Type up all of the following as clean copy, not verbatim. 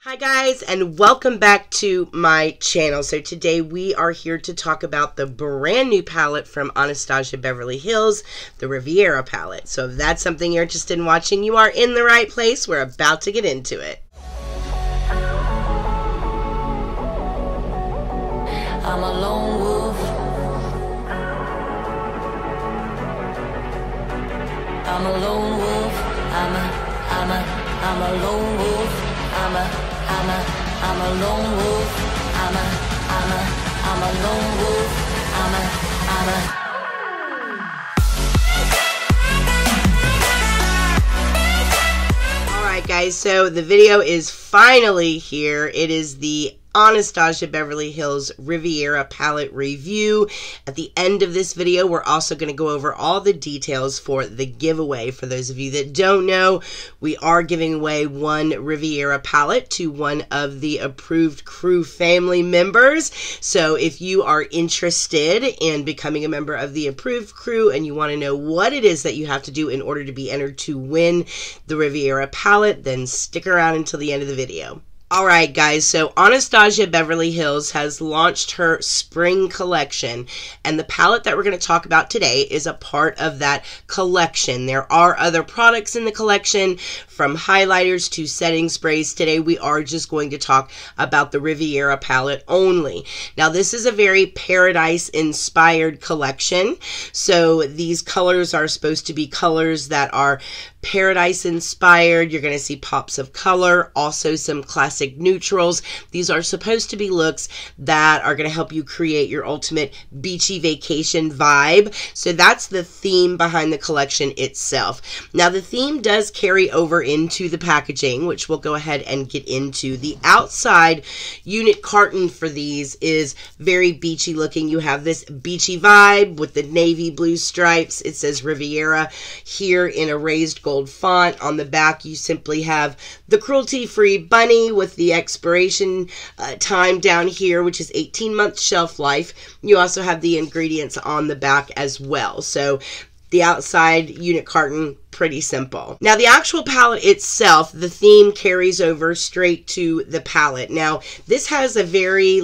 Hi guys, and welcome back to my channel. So today we are here to talk about the brand new palette from Anastasia Beverly Hills, the Riviera palette. So if that's something you're interested in watching, you are in the right place. We're about to get into it. I'm a lone wolf. I'm a lone wolf. I'm a lone wolf. I'm a lone wolf. I'm a lone wolf. Alright guys, so the video is finally here. It is the Anastasia Beverly Hills Riviera palette review. At the end of this video, we're also going to go over all the details for the giveaway. For those of you that don't know, we are giving away one Riviera palette to one of the approved crew family members. So if you are interested in becoming a member of the approved crew and you want to know what it is that you have to do in order to be entered to win the Riviera palette, then stick around until the end of the video. Alright guys, so Anastasia Beverly Hills has launched her spring collection, and the palette that we're going to talk about today is a part of that collection. There are other products in the collection, from highlighters to setting sprays. Today we are just going to talk about the Riviera palette only. Now this is a very paradise inspired collection, so these colors are supposed to be colors that are paradise inspired. You're going to see pops of color, also some classic neutrals. These are supposed to be looks that are going to help you create your ultimate beachy vacation vibe. So that's the theme behind the collection itself. Now the theme does carry over into the packaging, which we'll go ahead and get into. The outside unit carton for these is very beachy looking. You have this beachy vibe with the navy blue stripes. It says Riviera here in a raised gold font. On the back you simply have the cruelty-free bunny with the expiration time down here, which is 18-month shelf life. You also have the ingredients on the back as well. So the outside unit carton, pretty simple. Now the actual palette itself, the theme carries over straight to the palette. Now this has a very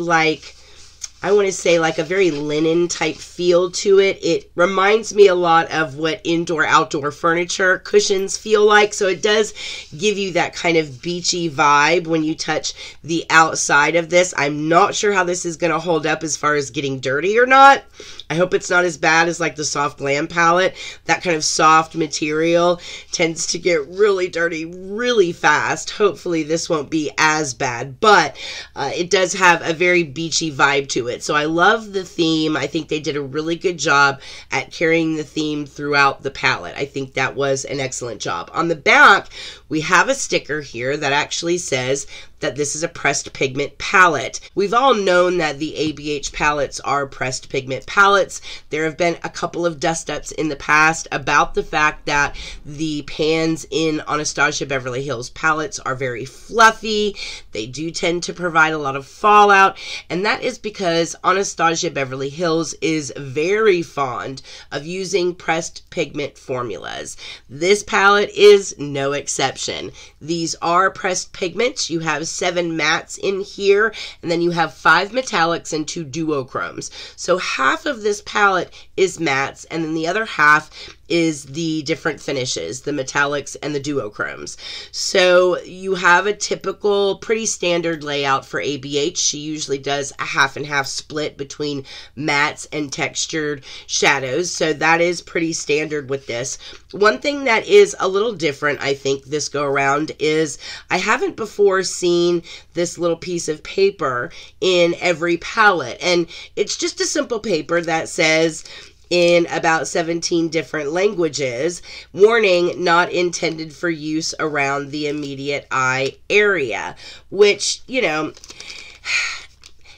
I want to say like a very linen type feel to it. It reminds me a lot of what indoor-outdoor furniture cushions feel like. So it does give you that kind of beachy vibe when you touch the outside of this. I'm not sure how this is going to hold up as far as getting dirty or not. I hope it's not as bad as like the Soft Glam palette. That kind of soft material tends to get really dirty really fast. Hopefully this won't be as bad, but it does have a very beachy vibe to it. So I love the theme. I think they did a really good job at carrying the theme throughout the palette. I think that was an excellent job. On the back, we have a sticker here that actually says that this is a pressed pigment palette. We've all known that the ABH palettes are pressed pigment palettes. There have been a couple of dust-ups in the past about the fact that the pans in Anastasia Beverly Hills palettes are very fluffy. They do tend to provide a lot of fallout, and that is because Anastasia Beverly Hills is very fond of using pressed pigment formulas. This palette is no exception. These are pressed pigments. You have 7 mattes in here, and then you have 5 metallics and 2 duochromes. So half of this palette is mattes, and then the other half is the different finishes, the metallics and the duochromes. So you have a typical, pretty standard layout for ABH. She usually does a half and half split between mattes and textured shadows. So that is pretty standard with this. One thing that is a little different, I think, this go around is I haven't before seen this little piece of paper in every palette. And it's just a simple paper that says, in about 17 different languages, warning, not intended for use around the immediate eye area, which, you know,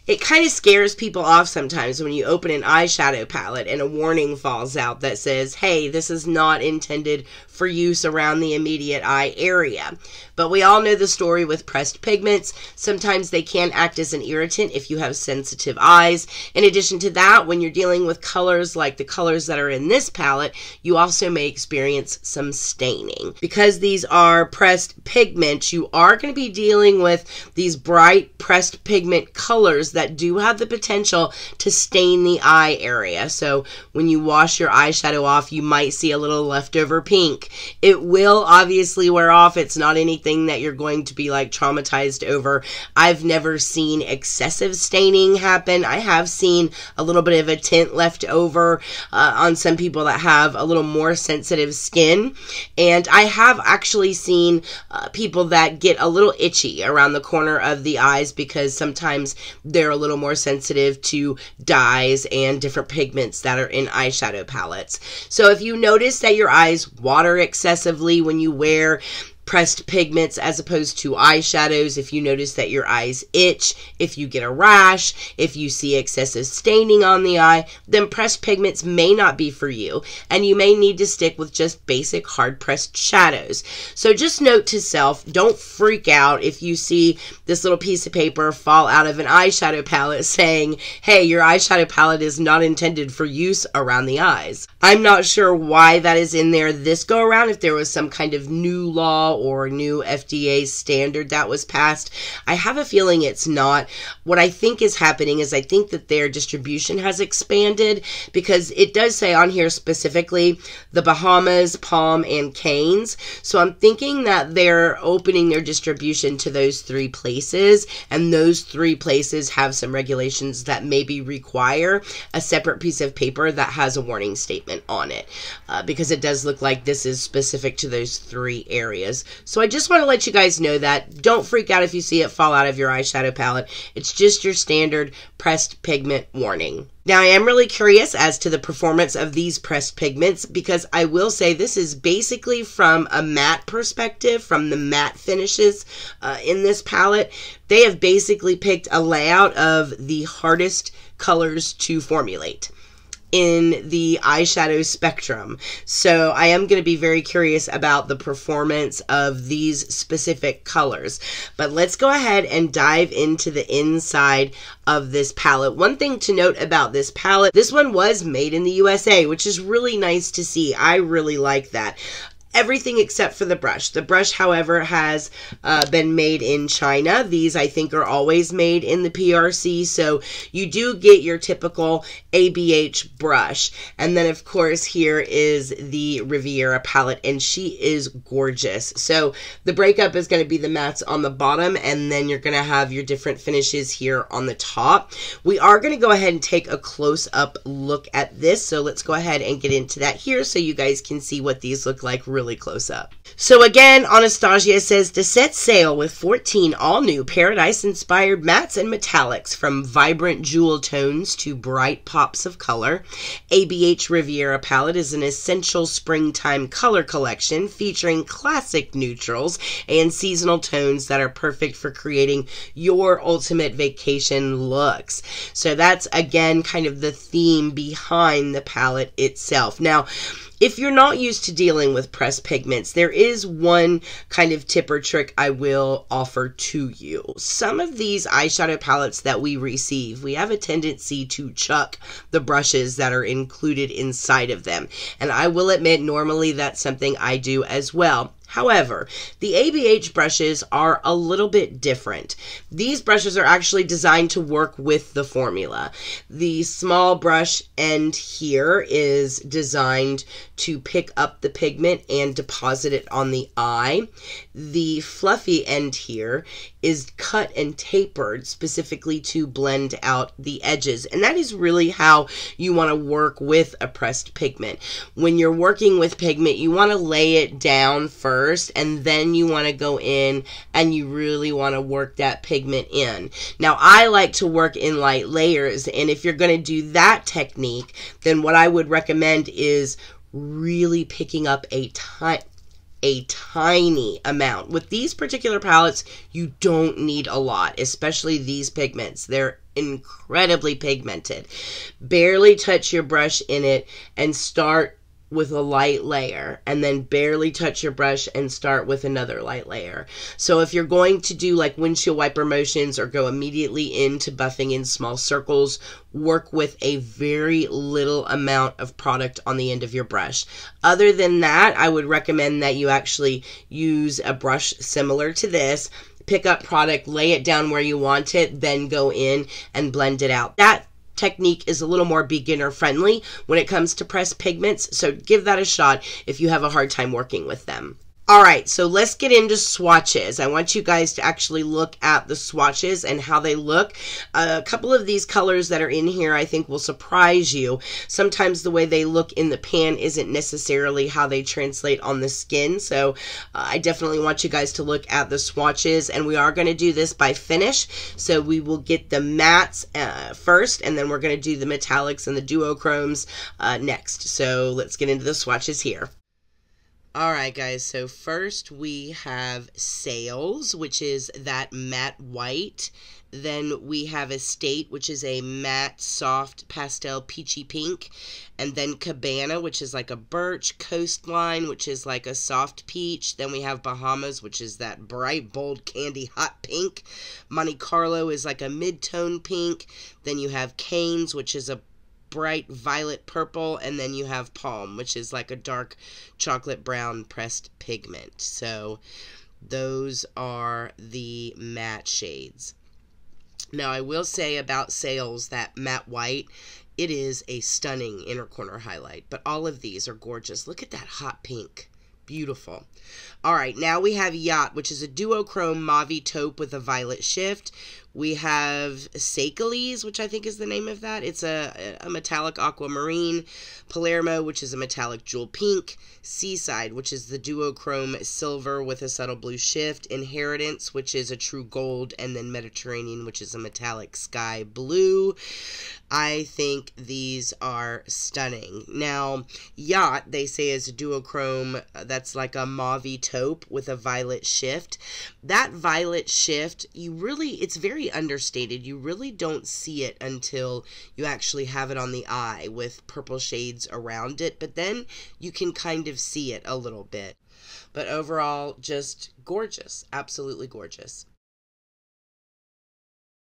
it kind of scares people off sometimes when you open an eyeshadow palette and a warning falls out that says, hey, this is not intended for use around the immediate eye area. But we all know the story with pressed pigments. Sometimes they can act as an irritant if you have sensitive eyes. In addition to that, when you're dealing with colors like the colors that are in this palette, you also may experience some staining. Because these are pressed pigments, you are going to be dealing with these bright pressed pigment colors that do have the potential to stain the eye area. So when you wash your eyeshadow off, you might see a little leftover pink. It will obviously wear off. It's not anything that you're going to be like traumatized over. I've never seen excessive staining happen. I have seen a little bit of a tint left over on some people that have a little more sensitive skin, and I have actually seen people that get a little itchy around the corner of the eyes because sometimes they're a little more sensitive to dyes and different pigments that are in eyeshadow palettes. So if you notice that your eyes water excessively when you wear pressed pigments as opposed to eyeshadows, if you notice that your eyes itch, if you get a rash, if you see excessive staining on the eye, then pressed pigments may not be for you, and you may need to stick with just basic hard pressed shadows. So just note to self, don't freak out if you see this little piece of paper fall out of an eyeshadow palette saying, hey, your eyeshadow palette is not intended for use around the eyes. I'm not sure why that is in there this go around, if there was some kind of new law or new FDA standard that was passed. I have a feeling it's not. What I think is happening is I think that their distribution has expanded, because it does say on here specifically the Bahamas, Palm, and Canes. So I'm thinking that they're opening their distribution to those 3 places, and those 3 places have some regulations that maybe require a separate piece of paper that has a warning statement on it, because it does look like this is specific to those 3 areas. So I just want to let you guys know that. Don't freak out if you see it fall out of your eyeshadow palette. It's just your standard pressed pigment warning. Now, I am really curious as to the performance of these pressed pigments, because I will say this is basically from a matte perspective, from the matte finishes in this palette. They have basically picked a layout of the hardest colors to formulate in the eyeshadow spectrum. So I am going to be very curious about the performance of these specific colors. But let's go ahead and dive into the inside of this palette. One thing to note about this palette, this one was made in the USA, which is really nice to see. I really like that. Everything except for the brush. The brush, however, has been made in China. These, I think, are always made in the PRC, so you do get your typical ABH brush. And then, of course, here is the Riviera palette, and she is gorgeous. So the breakup is going to be the mattes on the bottom, and then you're going to have your different finishes here on the top. We are going to go ahead and take a close-up look at this, so let's go ahead and get into that here so you guys can see what these look like really close up. So again, Anastasia says to set sail with 14 all-new Paradise-inspired mattes and metallics, from vibrant jewel tones to bright pops of color. ABH Riviera Palette is an essential springtime color collection featuring classic neutrals and seasonal tones that are perfect for creating your ultimate vacation looks. So that's, again, kind of the theme behind the palette itself. Now, if you're not used to dealing with pressed pigments, there is one kind of tip or trick I will offer to you. Some of these eyeshadow palettes that we receive, we have a tendency to chuck the brushes that are included inside of them. And I will admit, normally that's something I do as well. However, the ABH brushes are a little bit different. These brushes are actually designed to work with the formula. The small brush end here is designed to pick up the pigment and deposit it on the eye. The fluffy end here is cut and tapered specifically to blend out the edges. And that is really how you want to work with a pressed pigment. When you're working with pigment, you want to lay it down first, and then you want to go in and you really want to work that pigment in. Now, I like to work in light layers, and if you're going to do that technique, then what I would recommend is really picking up a tiny amount. With these particular palettes, you don't need a lot, especially these pigments. They're incredibly pigmented. Barely touch your brush in it and start with a light layer and then barely touch your brush and start with another light layer. So if you're going to do like windshield wiper motions or go immediately into buffing in small circles, work with a very little amount of product on the end of your brush. Other than that, I would recommend that you actually use a brush similar to this, pick up product, lay it down where you want it, then go in and blend it out. That technique is a little more beginner friendly when it comes to pressed pigments, so give that a shot if you have a hard time working with them. All right, so let's get into swatches. I want you guys to actually look at the swatches and how they look. A couple of these colors that are in here I think will surprise you. Sometimes the way they look in the pan isn't necessarily how they translate on the skin, so I definitely want you guys to look at the swatches, and we are going to do this by finish. So we will get the mattes first, and then we're going to do the metallics and the duochromes next. So let's get into the swatches here. Alright guys, so first we have Sails, which is that matte white. Then we have Estate, which is a matte, soft, pastel, peachy pink. And then Cabana, which is like a birch. Coastline, which is like a soft peach. Then we have Bahamas, which is that bright, bold, candy, hot pink. Monte Carlo is like a mid-tone pink. Then you have Canes, which is a bright violet purple, and then you have Palm, which is like a dark chocolate brown pressed pigment. So those are the matte shades. Now I will say about Sails, that matte white, it is a stunning inner corner highlight, but all of these are gorgeous. Look at that hot pink. Beautiful. All right, now we have Yacht, which is a duochrome mauve taupe with a violet shift. We have Seychelles, which I think is the name of that. It's a metallic aquamarine. Palermo, which is a metallic jewel pink. Seaside, which is the duochrome silver with a subtle blue shift. Inheritance, which is a true gold. And then Mediterranean, which is a metallic sky blue. I think these are stunning. Now, Yacht, they say, is a duochrome that's like a mauve taupe with a violet shift. That violet shift, it's very understated. You really don't see it until you actually have it on the eye with purple shades around it, but then you can kind of see it a little bit. But overall, just gorgeous. Absolutely gorgeous.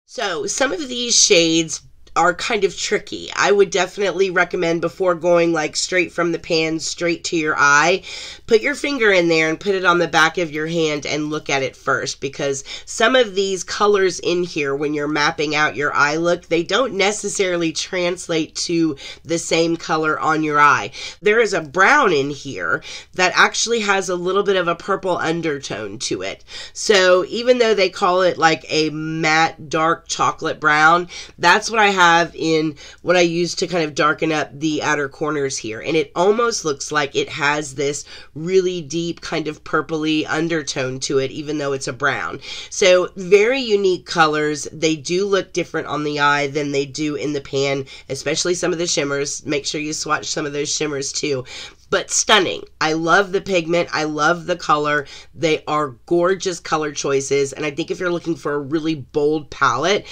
So, some of these shades are kind of tricky. I would definitely recommend, before going like straight from the pan straight to your eye, put your finger in there and put it on the back of your hand and look at it first, because some of these colors in here, when you're mapping out your eye look, they don't necessarily translate to the same color on your eye. There is a brown in here that actually has a little bit of a purple undertone to it. So even though they call it like a matte dark chocolate brown, that's what I have in what I use to kind of darken up the outer corners here, and it almost looks like it has this really deep kind of purpley undertone to it, even though it's a brown. So very unique colors. They do look different on the eye than they do in the pan, especially some of the shimmers. Make sure you swatch some of those shimmers too. But stunning. I love the pigment. I love the color. They are gorgeous color choices, and I think if you're looking for a really bold palette,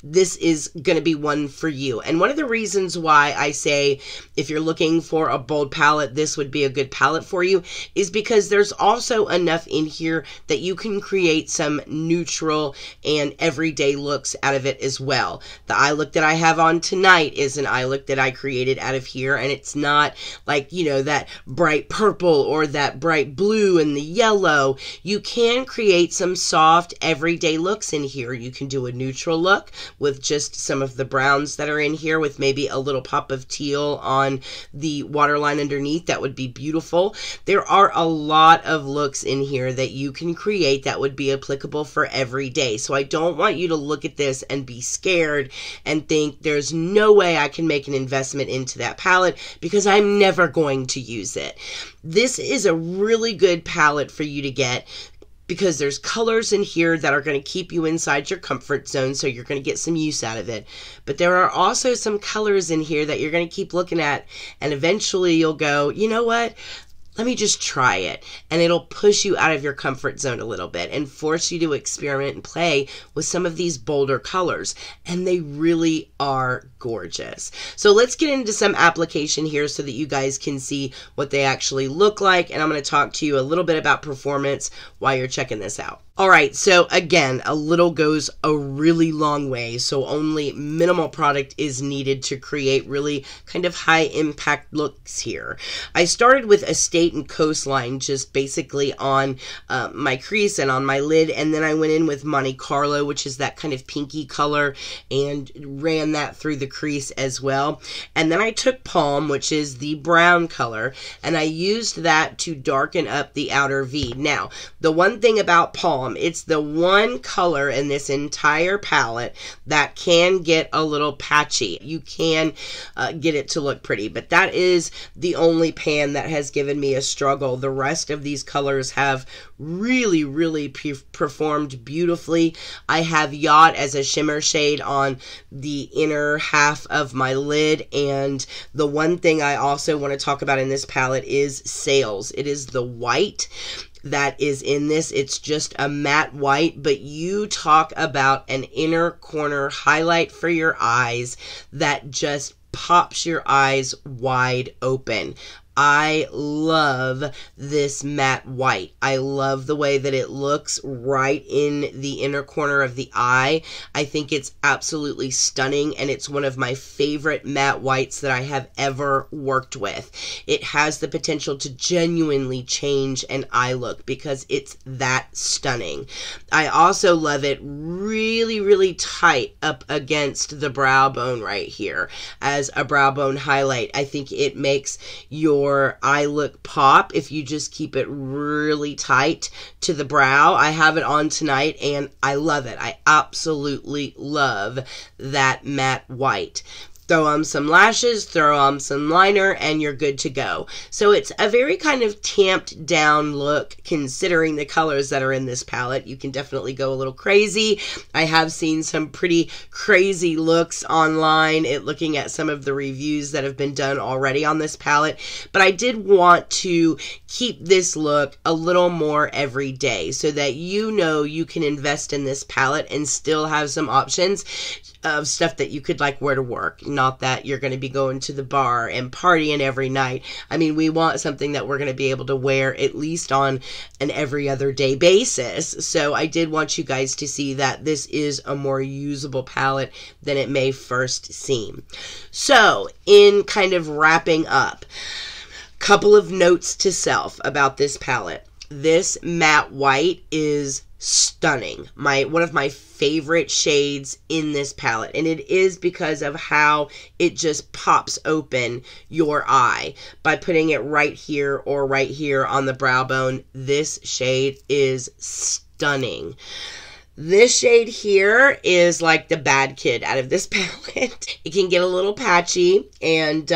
this is going to be one for you. And one of the reasons why I say if you're looking for a bold palette, this would be a good palette for you, is because there's also enough in here that you can create some neutral and everyday looks out of it as well. The eye look that I have on tonight is an eye look that I created out of here, and it's not like, you know, that bright purple or that bright blue and the yellow. You can create some soft everyday looks in here. You can do a neutral look with just some of the browns that are in here, with maybe a little pop of teal on the waterline underneath. That would be beautiful. There are a lot of looks in here that you can create that would be applicable for every day. So I don't want you to look at this and be scared and think there's no way I can make an investment into that palette because I'm never going to use it. This is a really good palette for you to get, because there's colors in here that are going to keep you inside your comfort zone, so you're going to get some use out of it. But there are also some colors in here that you're going to keep looking at, and eventually you'll go, you know what? let me just try it. And it'll push you out of your comfort zone a little bit and force you to experiment and play with some of these bolder colors. And they really are gorgeous. So let's get into some application here so that you guys can see what they actually look like. And I'm going to talk to you a little bit about performance while you're checking this out. All right, so again, a little goes a really long way, so only minimal product is needed to create really kind of high impact looks here. I started with Estate and Coastline just basically on my crease and on my lid, and then I went in with Monte Carlo, which is that kind of pinky color, and ran that through the crease as well. And then I took Palm, which is the brown color, and I used that to darken up the outer V. Now, the one thing about Palm, it's the one color in this entire palette that can get a little patchy. You can get it to look pretty, but that is the only pan that has given me a struggle. The rest of these colors have really performed beautifully. I have Yacht as a shimmer shade on the inner half of my lid, and the one thing I also want to talk about in this palette is Sails. It is the white that is in this. It's just a matte white, but you talk about an inner corner highlight for your eyes that just pops your eyes wide open. I love this matte white. I love the way that it looks right in the inner corner of the eye. I think it's absolutely stunning, and it's one of my favorite matte whites that I have ever worked with. It has the potential to genuinely change an eye look because it's that stunning. I also love it really tight up against the brow bone right here as a brow bone highlight. I think it makes your eye look pop if you just keep it really tight to the brow. I have it on tonight and I love it. I absolutely love that matte white. Throw on some lashes, throw on some liner, and you're good to go. So it's a very kind of tamped down look considering the colors that are in this palette. You can definitely go a little crazy. I have seen some pretty crazy looks online looking at some of the reviews that have been done already on this palette. But I did want to keep this look a little more every day so that you know you can invest in this palette and still have some options of stuff that you could like wear to work. Not that you're going to be going to the bar and partying every night. I mean, we want something that we're going to be able to wear at least on an every other day basis. So I did want you guys to see that this is a more usable palette than it may first seem. So in kind of wrapping up, couple of notes to self about this palette. This matte white is stunning. One of my favorite shades in this palette, and it is because of how it just pops open your eye by putting it right here or right here on the brow bone. This shade is stunning. This shade here is like the bad kid out of this palette. It can get a little patchy and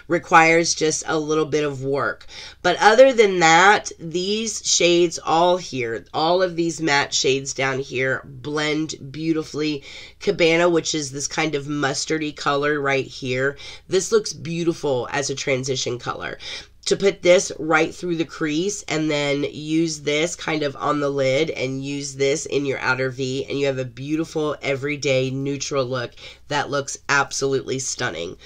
requires just a little bit of work. But other than that, these shades all here, all of these matte shades down here blend beautifully. Cabana, which is this kind of mustardy color right here, this looks beautiful as a transition color. To put this right through the crease and then use this kind of on the lid and use this in your outer V, and you have a beautiful everyday neutral look that looks absolutely stunning.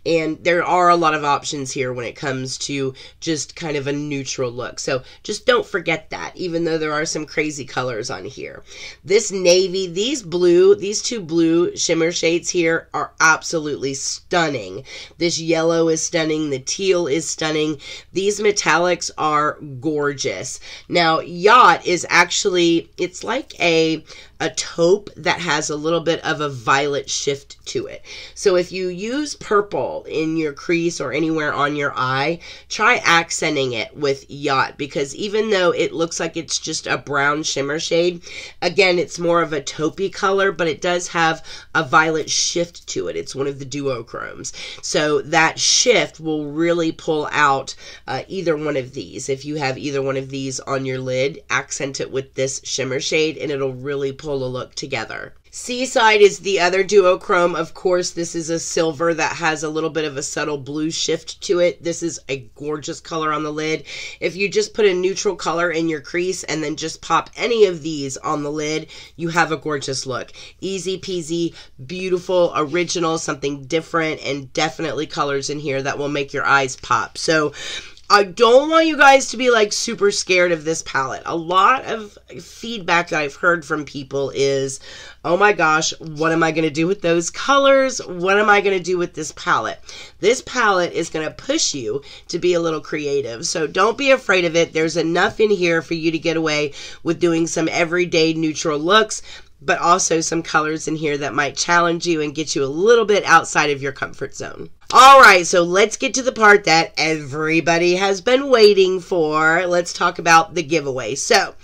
And there are a lot of options here when it comes to just kind of a neutral look. So just don't forget that, even though there are some crazy colors on here. This navy, these two blue shimmer shades here are absolutely stunning. This yellow is stunning. The teal is stunning. These metallics are gorgeous. Now, Yacht is actually, it's like a taupe that has a little bit of a violet shift to it. So if you use purple in your crease or anywhere on your eye, try accenting it with Yacht, because even though it looks like it's just a brown shimmer shade, again, it's more of a taupey color, but it does have a violet shift to it. It's one of the duochromes. So that shift will really pull out either one of these. If you have either one of these on your lid, accent it with this shimmer shade and it'll really pull beautiful to look together. Seaside is the other duochrome. Of course, this is a silver that has a little bit of a subtle blue shift to it. This is a gorgeous color on the lid. If you just put a neutral color in your crease and then just pop any of these on the lid, you have a gorgeous look. Easy peasy, beautiful, original, something different, and definitely colors in here that will make your eyes pop. So I don't want you guys to be like super scared of this palette. A lot of feedback that I've heard from people is, oh my gosh, what am I going to do with those colors? What am I going to do with this palette? This palette is going to push you to be a little creative. So don't be afraid of it. There's enough in here for you to get away with doing some everyday neutral looks, but also some colors in here that might challenge you and get you a little bit outside of your comfort zone. All right, so let's get to the part that everybody has been waiting for. Let's talk about the giveaway. So,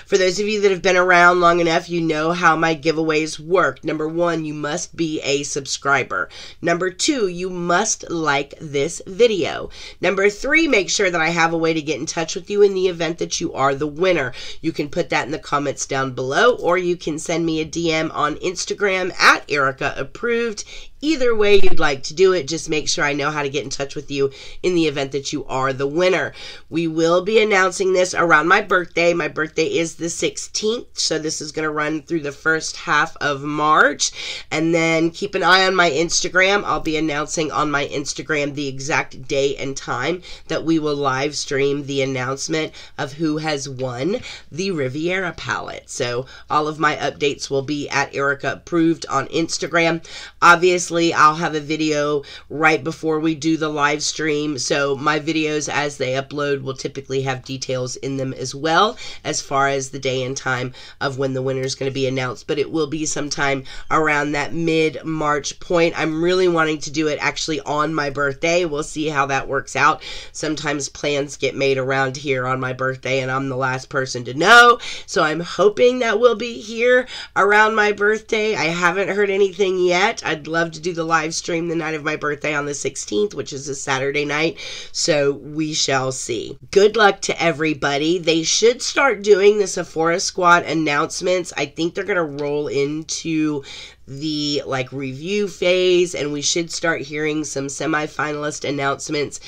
for those of you that have been around long enough, you know how my giveaways work. Number 1, you must be a subscriber. Number 2, you must like this video. Number 3, make sure that I have a way to get in touch with you in the event that you are the winner. You can put that in the comments down below, or you can send me a DM on Instagram at @EricaApproved. Either way you'd like to do it, just make sure I know how to get in touch with you in the event that you are the winner. We will be announcing this around my birthday. My birthday is the 16th, so this is going to run through the first half of March. And then keep an eye on my Instagram. I'll be announcing on my Instagram the exact day and time that we will live stream the announcement of who has won the Riviera palette. So all of my updates will be at @EricaApproved on Instagram. Obviously, I'll have a video right before we do the live stream, so my videos as they upload will typically have details in them as well as far as the day and time of when the winner is going to be announced, but it will be sometime around that mid-March point. I'm really wanting to do it actually on my birthday. We'll see how that works out. Sometimes plans get made around here on my birthday and I'm the last person to know, so I'm hoping that we'll be here around my birthday. I haven't heard anything yet. I'd love to do the live stream the night of my birthday on the 16th, which is a Saturday night, so we shall see. Good luck to everybody. They should start doing the Sephora Squad announcements. I think they're going to roll into the review phase, and we should start hearing some semi-finalist announcements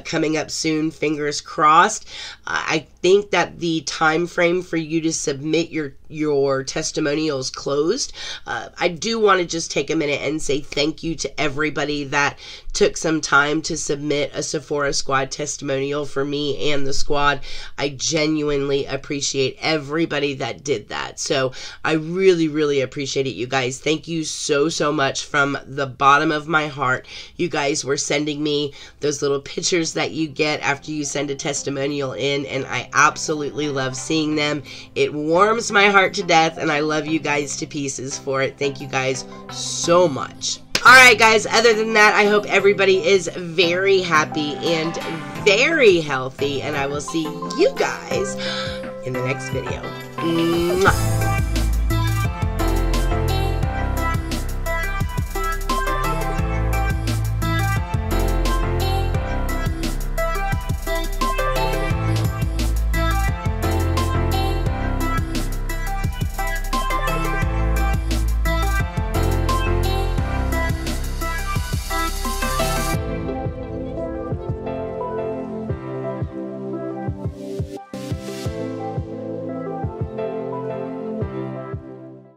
coming up soon, fingers crossed. I think that the time frame for you to submit your testimonials closed. I do want to just take a minute and say thank you to everybody that took some time to submit a Sephora Squad testimonial for me and the squad. I genuinely appreciate everybody that did that. So I really, really appreciate it, you guys. Thank you so much from the bottom of my heart. You guys were sending me those little pictures that you get after you send a testimonial in, and I absolutely love seeing them. It warms my heart to death, and I love you guys to pieces for it. Thank you guys so much. Alright guys, other than that, I hope everybody is very happy and very healthy, and I will see you guys in the next video. Mwah.